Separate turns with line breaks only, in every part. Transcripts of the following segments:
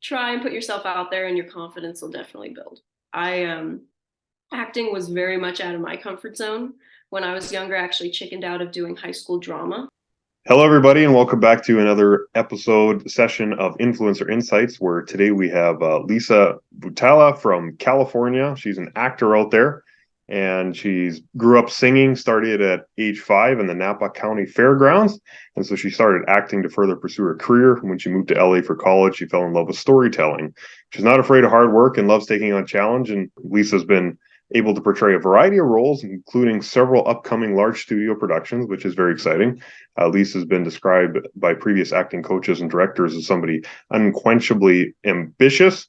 try and put yourself out there, and your confidence will definitely build. I acting was very much out of my comfort zone. When I was younger, I actually chickened out of doing high school drama.
Hello, everybody, and welcome back to another session of Influencer Insights, where today we have Lisa Butala from California. She's an actor out there, and she's grew up singing, started at age 5 in the Napa County Fairgrounds, and so she started acting to further pursue her career. When she moved to LA for college, she fell in love with storytelling. She's not afraid of hard work and loves taking on challenge, and Lisa's been able to portray a variety of roles, including several upcoming large studio productions, which is very exciting. Lisa has been described by previous acting coaches and directors as somebody unquenchably ambitious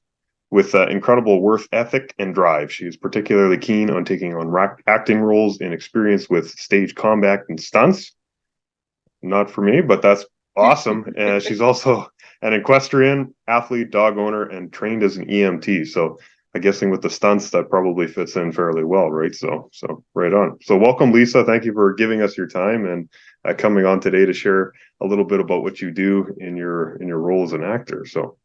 with incredible work ethic and drive. She is particularly keen on taking on acting roles and experience with stage combat and stunts. Not for me, but that's awesome. She's also an equestrian, athlete, dog owner, and trained as an EMT. So I'm guessing with the stunts, that probably fits in fairly well, right? So right on. So welcome, Lisa. Thank you for giving us your time and coming on today to share a little bit about what you do in your role as an actor. So,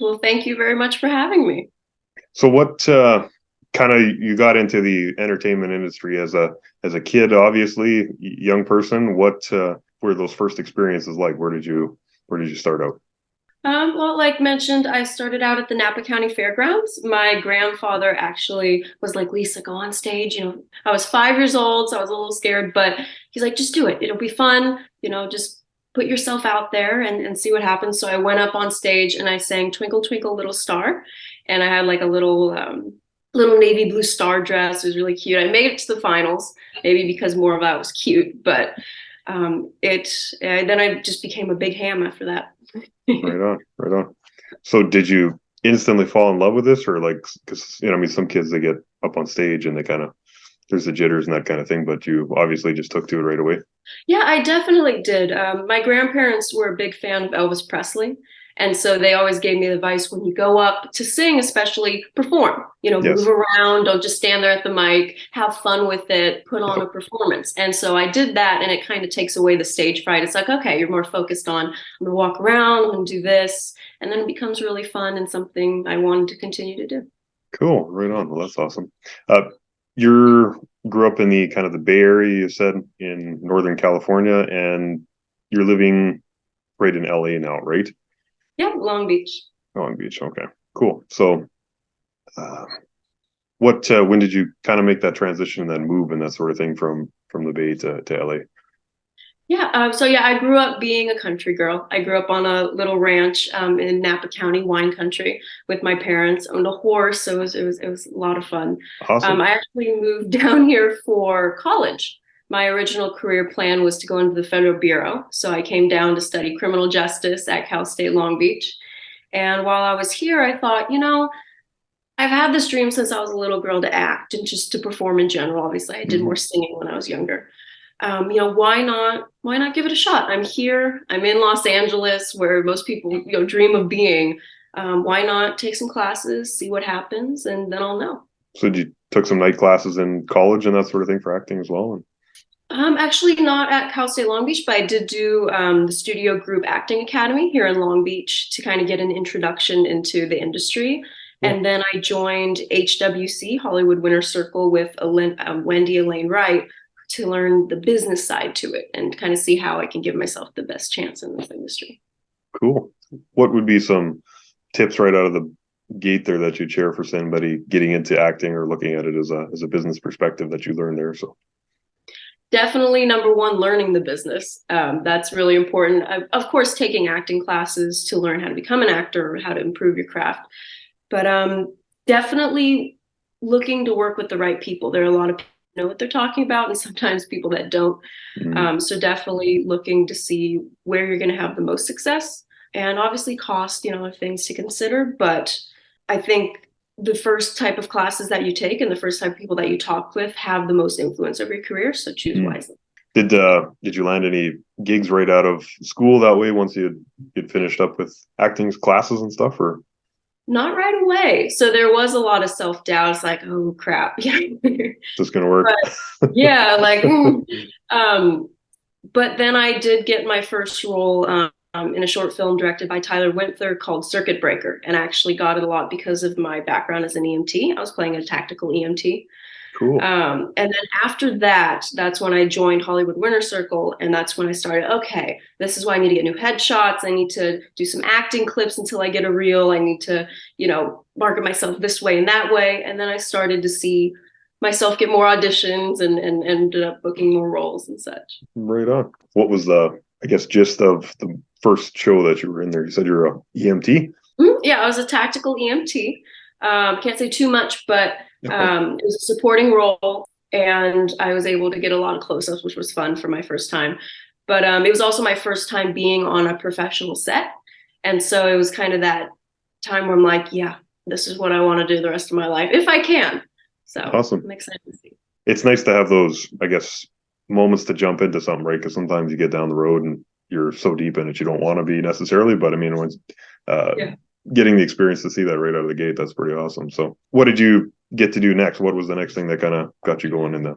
well, thank you very much for having me.
So what kind of you got into the entertainment industry as a kid? Obviously, young person. What were those first experiences like? Where did you start out?
Well, like mentioned, I started out at the Napa County Fairgrounds. My grandfather actually was like, Lisa, go on stage. I was 5 years old, so I was a little scared, but he's like, just do it. It'll be fun. Just put yourself out there and see what happens. So I went up on stage and I sang Twinkle, Twinkle, Little Star. And I had like a little navy blue star dress. It was really cute. I made it to the finals, maybe because more of that was cute, but then I just became a big ham after that.
Right on. So did you instantly fall in love with this, or like, because some kids, they get up on stage and they kind of, there's the jitters and that kind of thing, but you obviously just took to it right away.
Yeah, I definitely did. My grandparents were a big fan of Elvis Presley. And so they always gave me the advice, when you go up to sing, especially perform,
Yes.
Move around, don't just stand there at the mic, have fun with it, put on a performance. And so I did that, and it kind of takes away the stage fright. It's like, okay, you're more focused on, I'm going to walk around, I'm going to do this. And then it becomes really fun and something I wanted to continue to do.
Cool. Right on. Well, that's awesome. You grew up in the kind of the Bay Area, you said, in Northern California, and you're living right in LA now, right?
Yeah, Long Beach.
Long Beach. Okay, cool. So, when did you kind of make that transition and then move and that sort of thing from the Bay to LA?
Yeah, I grew up being a country girl. I grew up on a little ranch in Napa County, wine country, with my parents. Owned a horse, so it was a lot of fun.
Awesome.
I actually moved down here for college. My original career plan was to go into the Federal Bureau, so I came down to study criminal justice at Cal State Long Beach. And while I was here, I thought, I've had this dream since I was a little girl to act and just to perform in general. Obviously, I did more singing when I was younger. Why not give it a shot? I'm here. I'm in Los Angeles, where most people, dream of being. Why not take some classes, see what happens, and then I'll know.
So you took some night classes in college and that sort of thing for acting as well?
Actually not at Cal State Long Beach, but I did do the Studio Group Acting Academy here in Long Beach to kind of get an introduction into the industry. Cool. And then I joined HWC, Hollywood Winter Circle, with Wendy Elaine Wright, to learn the business side to it and kind of see how I can give myself the best chance in this industry.
Cool. What would be some tips right out of the gate there that you'd share for somebody getting into acting or looking at it as a business perspective that you learned there? So
definitely, number one, learning the business. That's really important. Of course, taking acting classes to learn how to become an actor or how to improve your craft. But definitely looking to work with the right people. There are a lot of people who know what they're talking about, and sometimes people that don't. So definitely looking to see where you're going to have the most success. And obviously cost, are things to consider. But I think the first type of classes that you take and the first type of people that you talk with have the most influence over your career. So choose wisely.
Did you land any gigs right out of school that way once you'd finished up with acting classes and stuff, or?
Not right away. So there was a lot of self-doubt. It's like, oh crap. Yeah.
Is this gonna work?
But, yeah, like but then I did get my first role in a short film directed by Tyler Winther called Circuit Breaker. And I actually got it a lot because of my background as an EMT. I was playing a tactical EMT.
Cool.
And then after that, that's when I joined Hollywood Winter Circle. And that's when I started, okay, this is why I need to get new headshots. I need to do some acting clips until I get a reel. I need to, market myself this way and that way. And then I started to see myself get more auditions and ended up booking more roles and such.
Right on. What was the, gist of the first show that you were in there? You said you're a EMT?
Yeah, I was a tactical EMT. Can't say too much, but it was a supporting role, and I was able to get a lot of close-ups, which was fun for my first time. But it was also my first time being on a professional set. And so it was kind of that time where I'm like, yeah, this is what I want to do the rest of my life, if I can. So
awesome.
I'm excited to see.
It's nice to have those, moments to jump into something, right? Because sometimes you get down the road and you're so deep in it, you don't want to be necessarily. But I mean, when getting the experience to see that right out of the gate, that's pretty awesome. So what did you get to do next? What was the next thing that kind of got you going in that?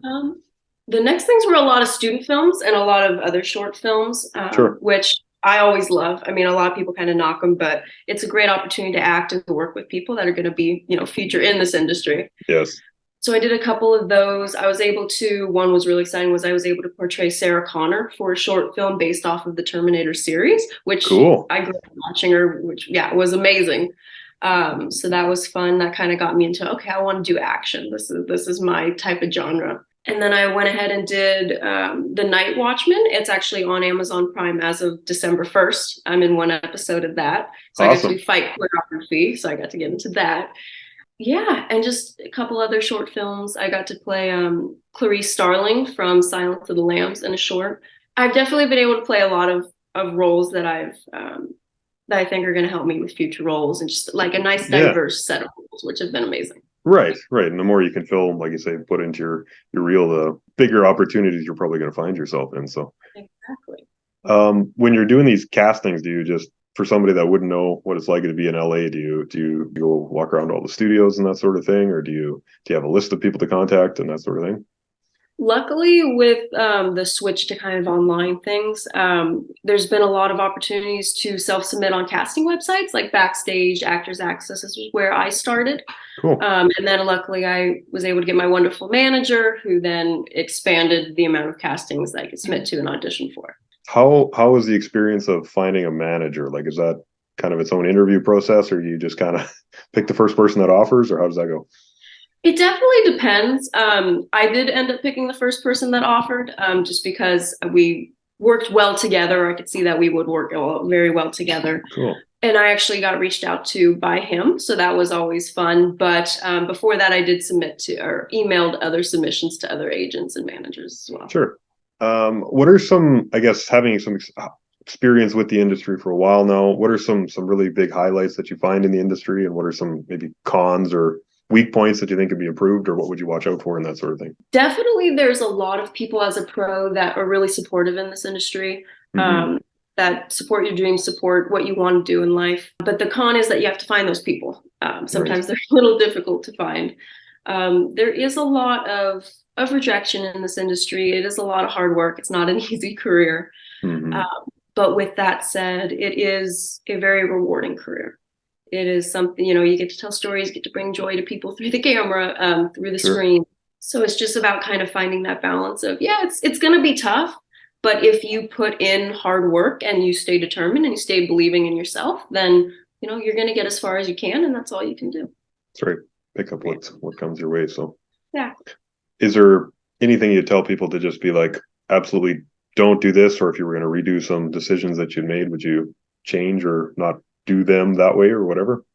The next things were a lot of student films and a lot of other short films, which I always love. I mean, a lot of people kind of knock them, but it's a great opportunity to act and to work with people that are going to be, future in this industry.
Yes.
So I did a couple of those. One was really exciting, was I was able to portray Sarah Connor for a short film based off of the Terminator series, which
cool.
I grew up watching her, which was amazing. So that was fun. That kind of got me into, okay, I want to do action. This is my type of genre. And then I went ahead and did The Night Watchman. It's actually on Amazon Prime as of December 1st. I'm in one episode of that. So awesome. I got to fight choreography. So I got to get into that. Yeah, and just a couple other short films. I got to play Clarice Starling from Silence of the Lambs in a short. I've definitely been able to play a lot of roles that that I think are going to help me with future roles, and just like a nice diverse set of roles, which have been amazing.
Right. And the more you can film, like you say, put into your reel, the bigger opportunities you're probably going to find yourself in. So
exactly.
When you're doing these castings, do you just, for somebody that wouldn't know what it's like to be in LA, do you go walk around all the studios and that sort of thing, or do you have a list of people to contact and that sort of thing?
Luckily, with the switch to kind of online things, there's been a lot of opportunities to self-submit on casting websites like Backstage, Actors Access. This is where I started.
Cool.
And then luckily I was able to get my wonderful manager, who then expanded the amount of castings that I could submit to and audition for.
How was the experience of finding a manager? Like, is that kind of its own interview process, or do you just kind of pick the first person that offers, or how does that go?
It definitely depends. I did end up picking the first person that offered, just because we worked well together. I could see that we would work very well together.
Cool.
And I actually got reached out to by him, so that was always fun. But before that, I did submit to or emailed other submissions to other agents and managers as well.
Sure. What are some, having some experience with the industry for a while now, what are some really big highlights that you find in the industry, and what are some maybe cons or weak points that you think could be improved, or what would you watch out for in that sort of thing?
Definitely, there's a lot of people as a pro that are really supportive in this industry, that support your dreams, support what you want to do in life. But the con is that you have to find those people. Sometimes they're a little difficult to find. There is a lot of rejection in this industry. It is a lot of hard work. It's not an easy career. But with that said, it is a very rewarding career. It is something, you get to tell stories, get to bring joy to people through the camera, through the screen. So it's just about kind of finding that balance of, it's going to be tough, but if you put in hard work and you stay determined and you stay believing in yourself, then, you're going to get as far as you can, and that's all you can do.
That's right. Pick up what comes your way. So
yeah.
Is there anything you'd tell people to just be like, absolutely don't do this? Or if you were going to redo some decisions that you made, would you change or not do them that way or whatever?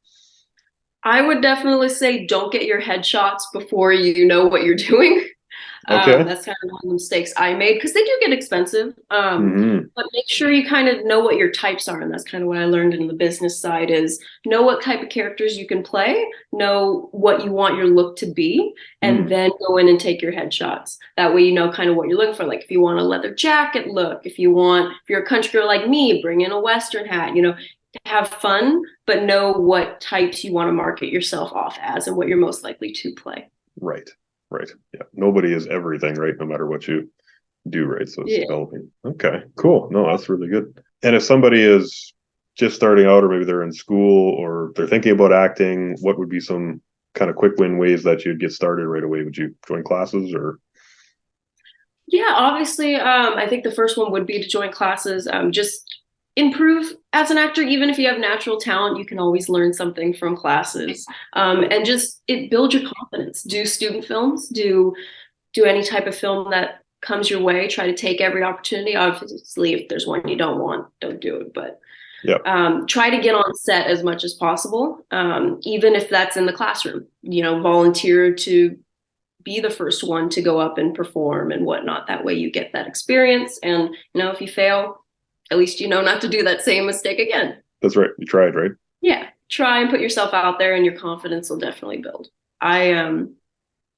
I would definitely say don't get your headshots before you know what you're doing.
Okay.
That's kind of one of the mistakes I made, because they do get expensive. But make sure you kind of know what your types are. And that's kind of what I learned in the business side, is know what type of characters you can play, know what you want your look to be, and then go in and take your headshots. That way, you know kind of what you're looking for. Like if you want a leather jacket look, if you're a country girl like me, bring in a Western hat, have fun, but know what types you want to market yourself off as and what you're most likely to play.
Right. Yeah. Nobody is everything, right? No matter what you do, right? So it's developing. Okay, cool. No, that's really good. And if somebody is just starting out, or maybe they're in school or they're thinking about acting, what would be some kind of quick win ways that you'd get started right away? Would you join classes or?
Yeah, obviously, I think the first one would be to join classes. Just improve as an actor. Even if you have natural talent, you can always learn something from classes. And just it builds your confidence. Do student films. Do any type of film that comes your way. Try to take every opportunity. Obviously, if there's one you don't want, don't do it. But
Yeah,
try to get on set as much as possible, even if that's in the classroom. Volunteer to be the first one to go up and perform and whatnot. That way you get that experience. And, if you fail, at least you know not to do that same mistake again.
that's right. You tried, right?
Yeah. Try and put yourself out there and your confidence will definitely build.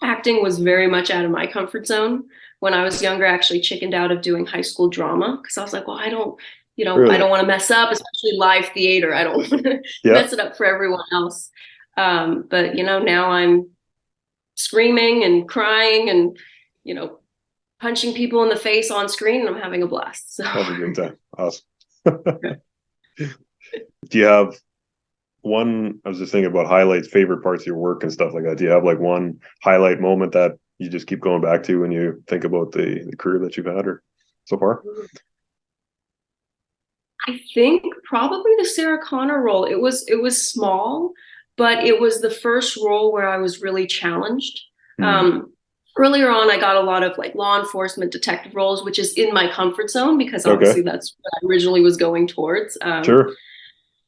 Acting was very much out of my comfort zone. When I was younger, I actually chickened out of doing high school drama because I was like, well, I don't
Really?
want to mess up, especially live theater. I don't want to
Yeah,
mess it up for everyone else. But now I'm screaming and crying and punching people in the face on screen, and I'm having a blast. So
have a great time. Awesome. Do you have one? I was just thinking about highlights, favorite parts of your work and stuff like that. Do you have like one highlight moment that you just keep going back to when you think about the career that you've had or so far?
I think probably the Sarah Connor role. It was small, but it was the first role where I was really challenged.
Mm,
Um, Earlier on, I got a lot of like law enforcement detective roles, which is in my comfort zone because
okay,
obviously that's what I originally was going towards.
sure.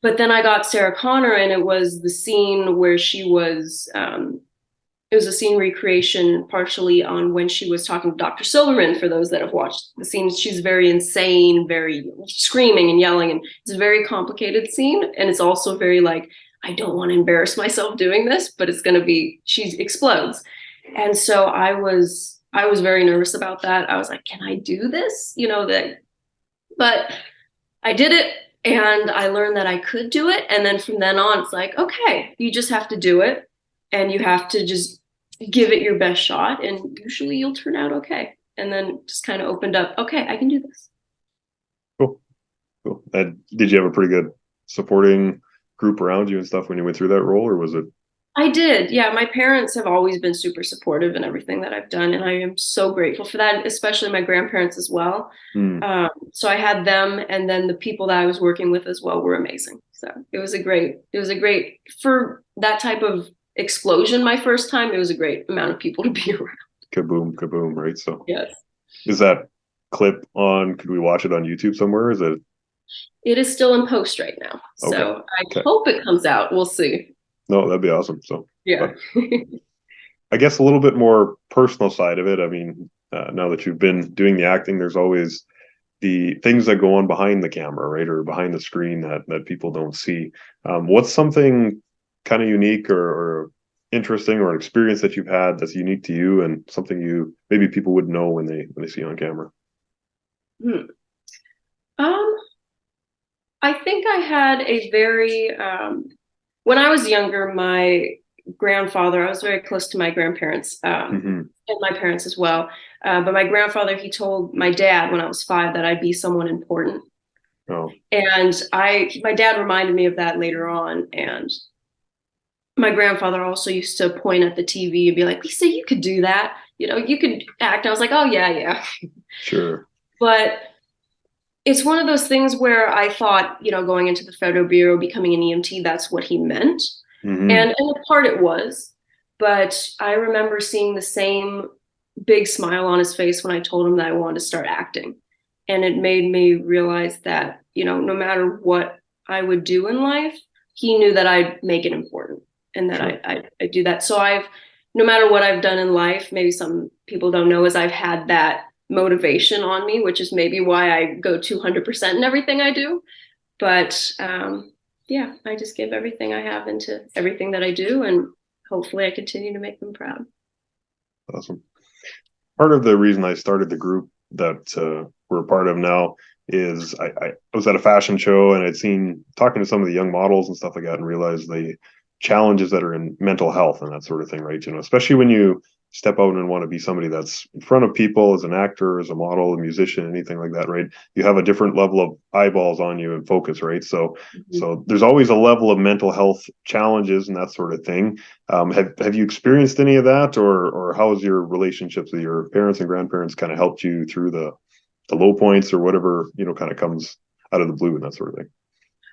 But then I got Sarah Connor, and it was the scene where she was. It was a scene recreation partially on when she was talking to Dr. Silverman. For those that have watched the scene, she's very insane, very screaming and yelling, and it's a very complicated scene. And it's also very like, I don't want to embarrass myself doing this, but it's going to be, she explodes. And so I was very nervous about that. I was like, can I do this? But I did it, and I learned that I could do it. And then from then on, it's like, okay, you just have to do it, and you have to just give it your best shot, and usually you'll turn out okay. And then just kind of opened up, okay, I can do this.
Cool, cool. And did you have a pretty good supporting group around you and stuff when you went through that role, or was it?
I did. Yeah, my parents have always been super supportive in everything that I've done, and I am so grateful for that, especially my grandparents as well.
Mm,
So I had them, and then the people that I was working with as well were amazing. So it was a great for that type of explosion. My first time, it was a great amount of people to be around.
kaboom, kaboom, right? So
Yes,
is that clip on? Could we watch it on YouTube somewhere? Is it
it is still in post right now,
okay?
so I
Okay,
hope it comes out. We'll see.
no, that'd be awesome. So,
Yeah.
but I guess a little bit more personal side of it. I mean, now that you've been doing the acting, there's always the things that go on behind the camera, right, or behind the screen that people don't see. What's something kind of unique or interesting or an experience that you've had that's unique to you and something you maybe people would know when they see you on camera?
Hmm. Um, I think I had a very when I was younger, my grandfather, I was very close to my grandparents,
Mm-hmm.
and my parents as well. But my grandfather, he told my dad when I was 5 that I'd be someone important.
Oh,
And my dad reminded me of that later on. And my grandfather also used to point at the TV and be like, Lisa, you could do that. You could act. I was like, oh, yeah, yeah.
sure.
But it's one of those things where I thought, going into the Federal Bureau, becoming an EMT, that's what he meant.
Mm-hmm.
And in part it was, but I remember seeing the same big smile on his face when I told him that I wanted to start acting. And it made me realize that, no matter what I would do in life, he knew that I'd make it important and that
Sure.
I do that. So no matter what I've done in life, maybe some people don't know, is I've had that motivation on me, which is maybe why I go 200% in everything I do. But yeah, I just give everything I have into everything that I do, and hopefully I continue to make them proud.
Awesome. Part of the reason I started the group that we're a part of now is I was at a fashion show and I'd seen talking to some of the young models and stuff like that and realized challenges that are in mental health and that sort of thing, right? Especially when you step out and want to be somebody that's in front of people as an actor, as a model, a musician, anything like that, right? You have a different level of eyeballs on you and focus, right? So there's always a level of mental health challenges and that sort of thing. Have you experienced any of that, or how has your relationships with your parents and grandparents kind of helped you through the low points or whatever, kind of comes out of the blue and that sort of thing?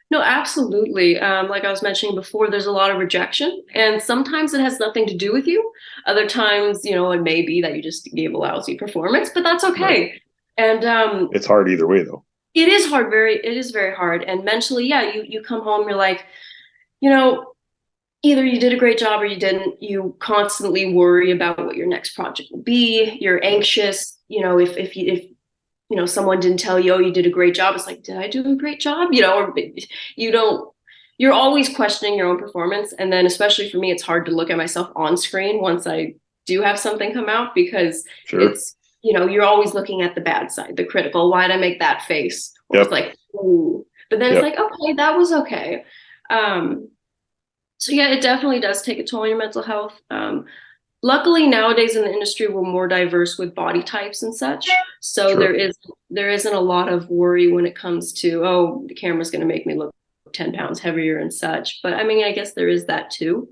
No, absolutely. Like I was mentioning before, there's a lot of rejection, and sometimes it has nothing to do with you. Other times, it may be that you just gave a lousy performance, but that's okay.
Right.
And
it's hard either way, though.
It is hard. It is very hard. And mentally, yeah, you come home, you're like, either you did a great job or you didn't. You constantly worry about what your next project will be. You're anxious. If someone didn't tell you, oh, you did a great job, it's like, did I do a great job? Or you don't, you're always questioning your own performance. And then especially for me, it's hard to look at myself on screen once I do have something come out, because it's, you're always looking at the bad side, the critical, why did I make that face? Or it's like, ooh, but then it's like, okay, that was okay. So yeah, it definitely does take a toll on your mental health. Luckily nowadays in the industry, we're more diverse with body types and such. So there isn't a lot of worry when it comes to, oh, the camera's going to make me look 10 pounds heavier and such. But I mean, I guess there is that too.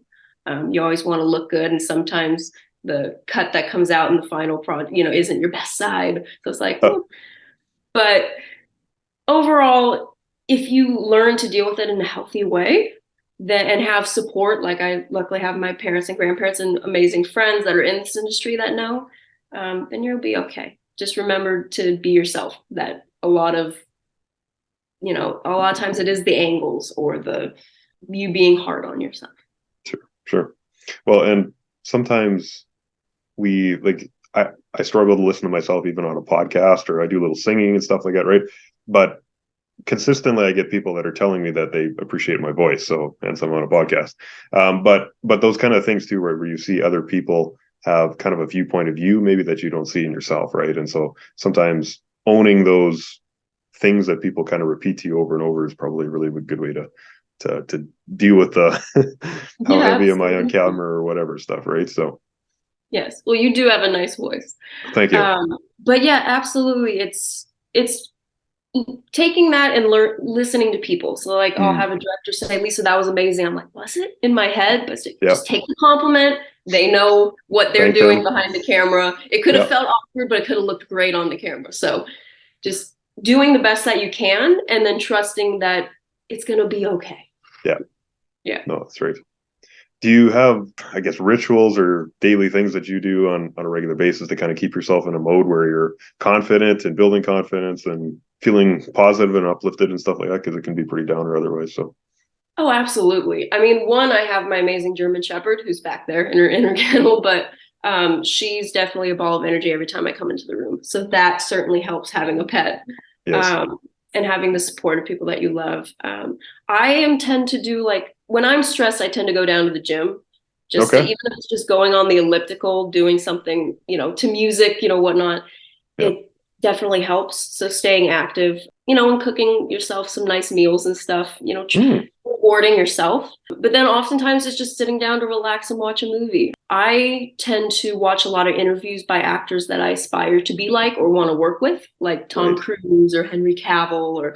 You always want to look good. And sometimes the cut that comes out in the final product, isn't your best side. So it's like, but overall, if you learn to deal with it in a healthy way, and have support, like I luckily have my parents and grandparents and amazing friends that are in this industry that know, then you'll be okay. Just remember to be yourself. That a lot of times it is the angles or you being hard on yourself.
Sure. Well, and sometimes I struggle to listen to myself even on a podcast, or I do a little singing and stuff like that, right? But consistently I get people that are telling me that they appreciate my voice, and some on a podcast, but those kind of things too, where you see other people have kind of a viewpoint of you maybe that you don't see in yourself, right? And so sometimes owning those things that people kind of repeat to you over and over is probably a really good way to deal with the how heavy am I on camera or whatever stuff, right? So
yes, well, you do have a nice voice.
Thank you.
But yeah, absolutely, it's taking that and listening to people. So like, I'll have a director say, Lisa, that was amazing. I'm like, was it? In my head, but just take the compliment. They know what they're doing behind the camera. It could have felt awkward, but it could have looked great on the camera. So just doing the best that you can, and then trusting that it's going to be okay. Yeah.
No, that's right. Do you have, I guess, rituals or daily things that you do on a regular basis to kind of keep yourself in a mode where you're confident and building confidence and feeling positive and uplifted and stuff like that? Because it can be pretty down or otherwise. So.
Oh, absolutely. I mean, I have my amazing German Shepherd who's back there in her kennel, but she's definitely a ball of energy every time I come into the room. So that certainly helps, having a pet. Yes. And having the support of people that you love. I tend to do, like, when I'm stressed, I tend to go down to the gym. Even if it's just going on the elliptical, doing something, to music, whatnot. It definitely helps. So staying active, and cooking yourself some nice meals and stuff, rewarding yourself. But then oftentimes it's just sitting down to relax and watch a movie. I tend to watch a lot of interviews by actors that I aspire to be like or want to work with, like Tom Cruise or Henry Cavill, or,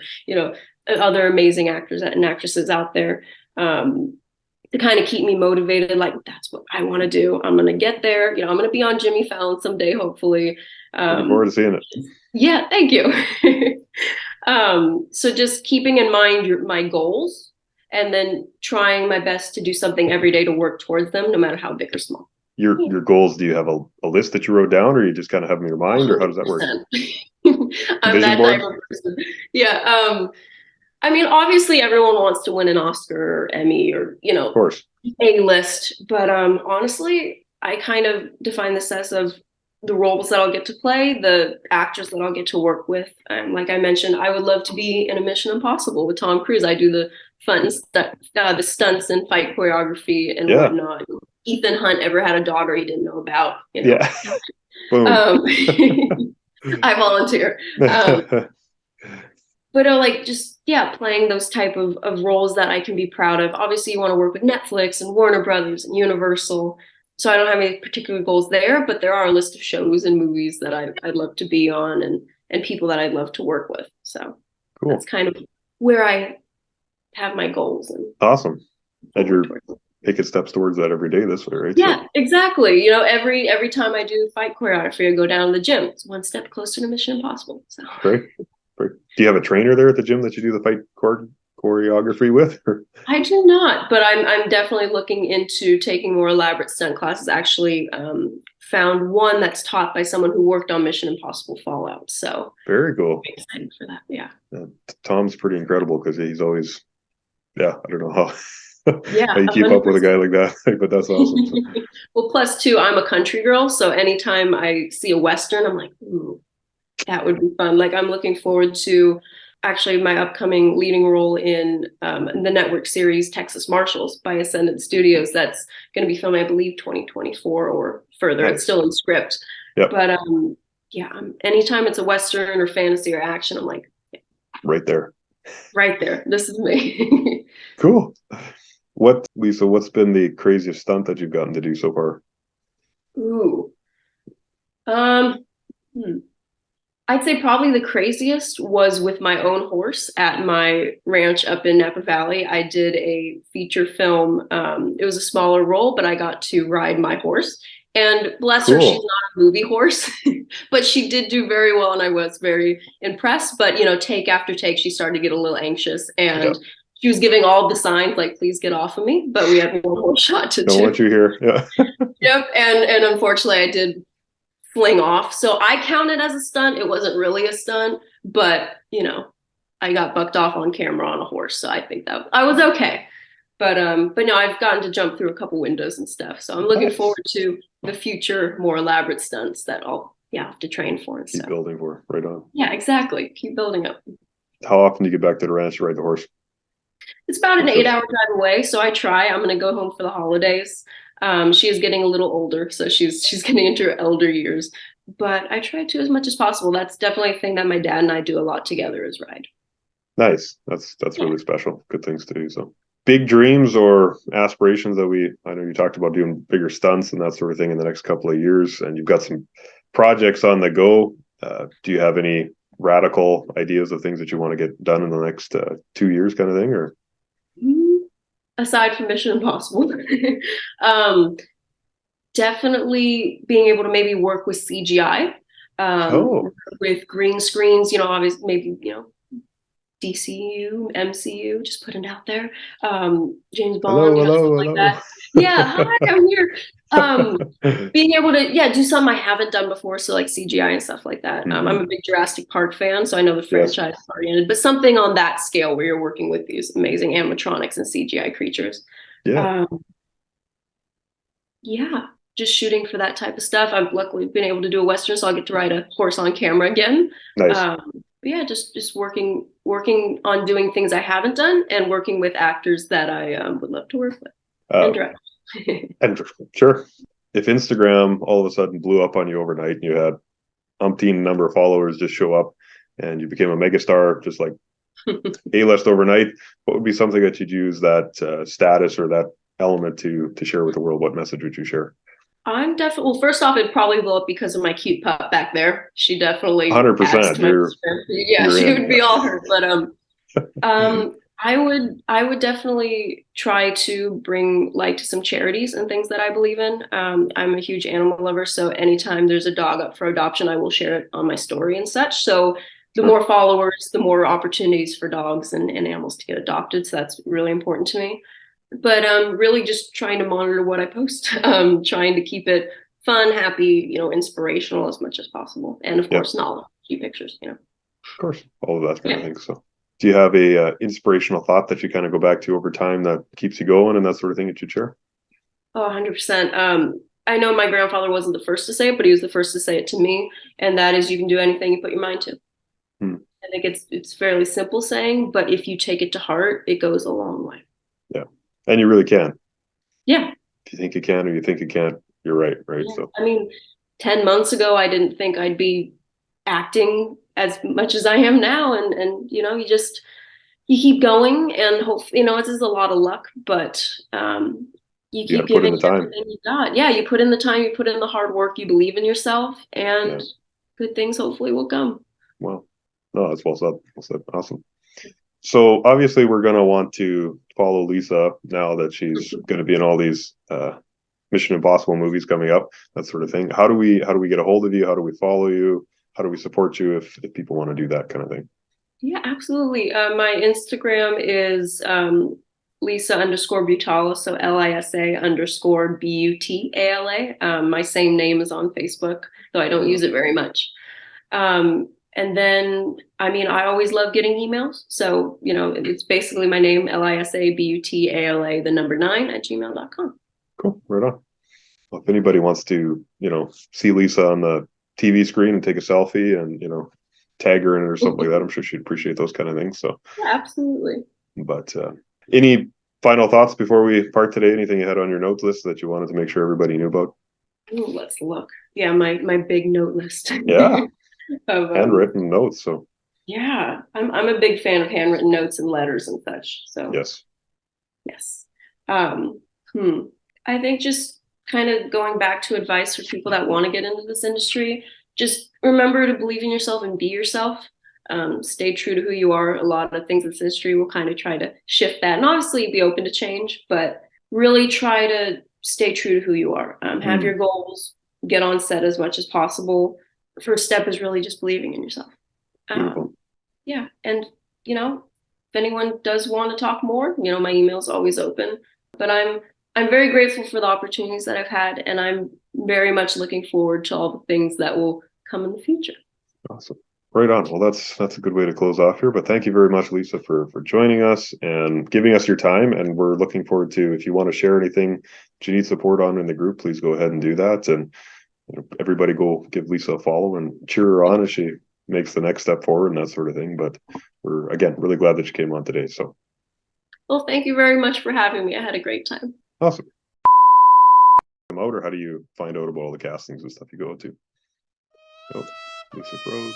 other amazing actors and actresses out there, to kind of keep me motivated. Like, that's what I want to do. I'm going to get there. I'm going to be on Jimmy Fallon someday, hopefully.
Looking forward to seeing it.
Yeah, thank you. So just keeping in mind my goals, and then trying my best to do something every day to work towards them, no matter how big or small.
Your goals, do you have a list that you wrote down, or you just kind of have them in your mind, or how does that work?
I'm that type of person. Yeah. I mean, obviously everyone wants to win an Oscar or Emmy or,
of course,
A-list, but honestly, I kind of define the success of the roles that I'll get to play, the actors that I'll get to work with. Like I mentioned, I would love to be in a Mission Impossible with Tom Cruise. I do the fun stuff, the stunts and fight choreography and whatnot. Ethan Hunt ever had a daughter he didn't know about.
Yeah.
I volunteer. But like, just yeah, playing those type of roles that I can be proud of. Obviously, you want to work with Netflix and Warner Brothers and Universal. So I don't have any particular goals there, but there are a list of shows and movies that I'd love to be on, and people that I'd love to work with. So
Cool.
that's kind of where I have my goals and
Awesome. And you're
towards.
taking steps towards that every day this way, right?
Yeah, exactly. You know, every time I do fight choreography, I go down to the gym. It's one step closer to Mission Impossible. So
Great. Great. Do you have a trainer there at the gym that you do the fight choreography with? Or?
I do not, but I'm definitely looking into taking more elaborate stunt classes. Actually, found one that's taught by someone who worked on Mission Impossible Fallout. So
Very cool.
I'm excited for that. Yeah.
Tom's pretty incredible because he's always, I don't know how.
Yeah,
how you keep
100%.
up with a guy like that, but that's awesome. So.
Well, plus two, I'm a country girl, so anytime I see a Western, I'm like, ooh, that would be fun. Like I'm looking forward to actually my upcoming leading role in the network series Texas Marshals by Ascendant Studios. That's going to be filming, I believe, 2024 or further.
Nice.
It's still in script.
Yep.
But yeah, anytime it's a Western or fantasy or action, I'm like, yeah,
right there.
Right there. This is me.
Cool. Lisa, what's been the craziest stunt that you've gotten to do so far?
Ooh. I'd say probably the craziest was with my own horse at my ranch up in Napa Valley. I did a feature film. It was a smaller role, but I got to ride my horse. And bless her, she's not a movie horse, but she did do very well, and I was very impressed. But take after take, she started to get a little anxious, and she was giving all the signs like, please get off of me. But we had one more shot to do.
Don't want you here. Yeah.
Yep. And unfortunately I did fling off. So I count it as a stunt. It wasn't really a stunt, but I got bucked off on camera on a horse. So I think that I was okay. But no, I've gotten to jump through a couple windows and stuff. So I'm looking forward to the future, more elaborate stunts that I'll have to train for. And
keep building for. Right on.
Yeah, exactly. Keep building up.
How often do you get back to the ranch to ride the horse?
It's about an 8-hour drive away, so I try. I'm going to go home for the holidays. She is getting a little older, so she's getting into her elder years. But I try to as much as possible. That's definitely a thing that my dad and I do a lot together is ride.
Nice. That's really special. Good things to do. So big dreams or aspirations that I know you talked about doing bigger stunts and that sort of thing in the next couple of years, and you've got some projects on the go. Do you have any radical ideas of things that you want to get done in the next 2 years kind of thing, or
aside from Mission Impossible? Definitely being able to maybe work with CGI, with green screens, obviously maybe DCU, MCU, just putting it out there. James Bond,
hello.
Like that. Yeah, hi, I'm here. Being able to, do something I haven't done before, so like CGI and stuff like that. I'm a big Jurassic Park fan, so I know the franchise is already ended, but something on that scale where you're working with these amazing animatronics and CGI creatures. Just shooting for that type of stuff. I've luckily been able to do a Western, so I'll get to ride a horse on camera again.
Nice.
Just working on doing things I haven't done and working with actors that I would love to work with and direct.
And sure, if Instagram all of a sudden blew up on you overnight and you had umpteen number of followers just show up and you became a megastar just like A-list overnight, what would be something that you'd use that status or that element to share with the world? What message would you share?
I'm definitely, well, first off, it'd probably blow up because of my cute pup back there. She definitely
100%.
She would be all her. But I would definitely try to bring light to some charities and things that I believe in. I'm a huge animal lover, so anytime there's a dog up for adoption, I will share it on my story and such. So the more followers, the more opportunities for dogs and animals to get adopted. So that's really important to me. But really just trying to monitor what I post, trying to keep it fun, happy, inspirational as much as possible. And of course, knowledge, cute pictures, Of
course, all of that kind of thing. So do you have a inspirational thought that you kind of go back to over time that keeps you going and that sort of thing that you'd share?
Oh, 100%. I know my grandfather wasn't the first to say it, but he was the first to say it to me. And that is, you can do anything you put your mind to. I think it's fairly simple saying, but if you take it to heart, it goes a long way.
Yeah. And you really can.
Yeah.
If you think you can or you think you can't, you're right. Right.
Yeah.
So
10 months ago, I didn't think I'd be acting as much as I am now. And you you keep going and hope, this is a lot of luck, but you
You got
keep
to put in
giving
the
it
time.
everything you got. Yeah, you put in the time, you put in the hard work, you believe in yourself,
Yeah.
and good things hopefully will come.
Well, no, that's well said. Well said. Awesome. So obviously we're going to want to follow Lisa now that she's going to be in all these Mission Impossible movies coming up, that sort of thing. How do we get a hold of you? How do we follow you? How do we support you if people want to do that kind of thing?
Yeah, absolutely. My Instagram is Lisa_Butala, so Lisa_Butala. My same name is on Facebook, though I don't use it very much. And then, I always love getting emails. So, it's basically my name, Lisa_Butala, the number 9 at gmail.com.
Cool. Right on. Well, if anybody wants to, see Lisa on the TV screen and take a selfie and, tag her in it or something like that, I'm sure she'd appreciate those kind of things. So,
Yeah, absolutely.
but any final thoughts before we part today? Anything you had on your notes list that you wanted to make sure everybody knew about?
Ooh, let's look. Yeah, my big note list
Yeah,
of
handwritten notes. So,
yeah, I'm a big fan of handwritten notes and letters and such. So
yes.
yes. Um, hmm. I think just kind of going back to advice for people that want to get into this industry, just remember to believe in yourself and be yourself. Stay true to who you are. A lot of things in this industry will kind of try to shift that, and obviously be open to change, but really try to stay true to who you are. Have
Mm,
your goals, get on set as much as possible. The first step is really just believing in yourself.
beautiful.
Yeah, and if anyone does want to talk more, my email is always open. But I'm very grateful for the opportunities that I've had, and I'm very much looking forward to all the things that will come in the future.
Awesome. Right on. Well, that's a good way to close off here. But thank you very much, Lisa, for joining us and giving us your time. And we're looking forward to, if you want to share anything that you need support on in the group, please go ahead and do that. And everybody go give Lisa a follow and cheer her on as she makes the next step forward and that sort of thing. But we're again really glad that you came on today. So
Well, thank you very much for having me. I had a great time.
awesome. Come out, or how do you find out about all the castings and stuff you go to? Oh, Lisa froze.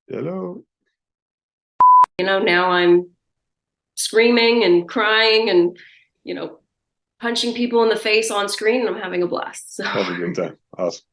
Hello.
Now I'm screaming and crying and, you know, punching people in the face on screen, and I'm having a blast. So
Have a great time. Awesome.